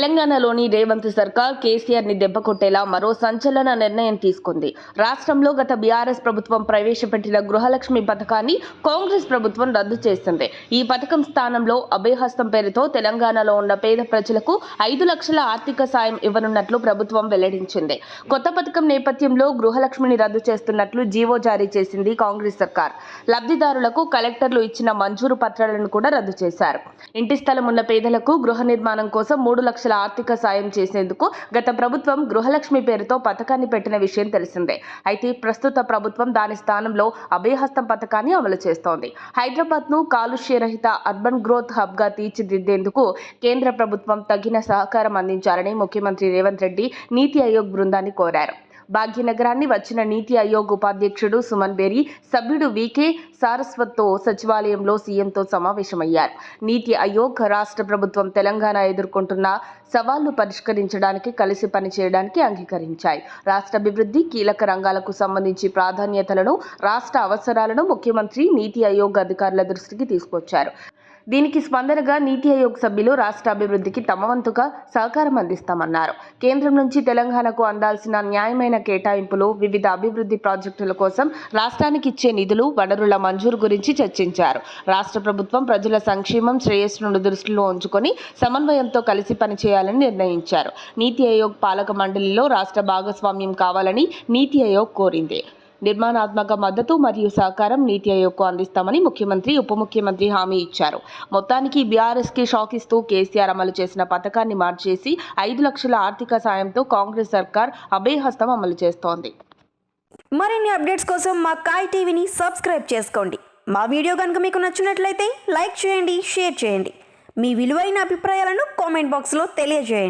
తెలంగాణలోని రేవంత్ సర్కార్ కేసీఆర్ని దెబ్బకొట్టేలా మరో సంచలన నిర్ణయం తీసుకుంది. రాష్ట్రంలో గత బీఆర్ఎస్ ప్రభుత్వం ప్రవేశపెట్టిన గృహలక్ష్మి పథకాన్ని కాంగ్రెస్ ప్రభుత్వం రద్దు చేసింది. ఈ పథకం స్థానంలో అభయహస్తం పేరుతో తెలంగాణలో ఉన్న పేద ప్రజలకు 5 లక్షల ఆర్థిక సాయం ఇవ్వనున్నట్లు ప్రభుత్వం వెల్లడించింది. కొత్త పథకం నేపథ్యంలో గృహలక్ష్మిని రద్దు చేస్తున్నట్లు జీవో జారీ చేసింది కాంగ్రెస్ సర్కార్. లబ్ధిదారులకు కలెక్టర్లు ఇచ్చిన మంజూరు పత్రాలను కూడా రద్దు చేశారు. ఇంటి స్థలం ఉన్న పేదలకు గృహ నిర్మాణం కోసం 3 లక్షల ఆర్థిక సాయం చేసేందుకు గత ప్రభుత్వం గృహలక్ష్మి పేరుతో పథకాన్ని పెట్టిన విషయం తెలిసిందే. అయితే ప్రస్తుత ప్రభుత్వం దాని స్థానంలో అభయహస్తం పథకాన్ని అమలు చేస్తోంది. హైదరాబాద్ను కాలుష్యరహిత అర్బన్ గ్రోత్ హబ్గా తీర్చిదిద్దేందుకు కేంద్ర ప్రభుత్వం తగిన సహకారం అందించాలని ముఖ్యమంత్రి రేవంత్ రెడ్డి నీతి ఆయోగ్ బృందాన్ని కోరారు. భాగ్యనగరాన్ని వచ్చిన నీతి ఆయోగ్ ఉపాధ్యక్షుడు సుమన్ బేరి, సభ్యుడు వికే సారస్వత్తో సచివాలయంలో సీఎంతో సమావేశమయ్యారు. నీతి ఆయోగ్ రాష్ట్ర ప్రభుత్వం తెలంగాణ ఎదుర్కొంటున్న సవాళ్లు పరిష్కరించడానికి కలిసి పనిచేయడానికి అంగీకరించాయి. రాష్ట్ర అభివృద్ధి కీలక రంగాలకు సంబంధించి ప్రాధాన్యతలను, రాష్ట్ర అవసరాలను ముఖ్యమంత్రి నీతి ఆయోగ్ అధికారుల దృష్టికి తీసుకొచ్చారు. దీనికి స్పందనగా నీతి ఆయోగ్ సభ్యులు రాష్ట్ర అభివృద్ధికి తమ వంతుగా సహకారం అందిస్తామన్నారు. కేంద్రం నుంచి తెలంగాణకు అందాల్సిన న్యాయమైన కేటాయింపులు, వివిధ అభివృద్ధి ప్రాజెక్టుల కోసం రాష్ట్రానికి ఇచ్చే నిధులు, వనరుల మంజూరు గురించి చర్చించారు. రాష్ట్ర ప్రభుత్వం ప్రజల సంక్షేమం, శ్రేయస్సును దృష్టిలో ఉంచుకొని సమన్వయంతో కలిసి పనిచేయాలని నిర్ణయించారు. నీతి ఆయోగ్ పాలక మండలిలో రాష్ట్ర భాగస్వామ్యం కావాలని నీతి ఆయోగ్ కోరింది. నిర్మాణాత్మక మద్దతు మరియు సహకారం నీతి ఆయోగ్కు అందిస్తామని ముఖ్యమంత్రి, ఉప ముఖ్యమంత్రి హామీ ఇచ్చారు. మొత్తానికి బీఆర్ఎస్కి షాక్ ఇస్తూ కేసీఆర్ అమలు చేసిన పథకాన్ని మార్చేసి 5 లక్షల ఆర్థిక సాయంతో కాంగ్రెస్ సర్కార్ అభయహస్తం అమలు చేస్తోంది. మరిన్ని అప్డేట్స్ కోసం మా కాయ్ టీవీని సబ్స్క్రైబ్ చేసుకోండి. మా వీడియో కనుక మీకు నచ్చినట్లయితే లైక్ చేయండి, షేర్ చేయండి. మీ విలువైన అభిప్రాయాలను కామెంట్ బాక్స్లో తెలియజేయండి.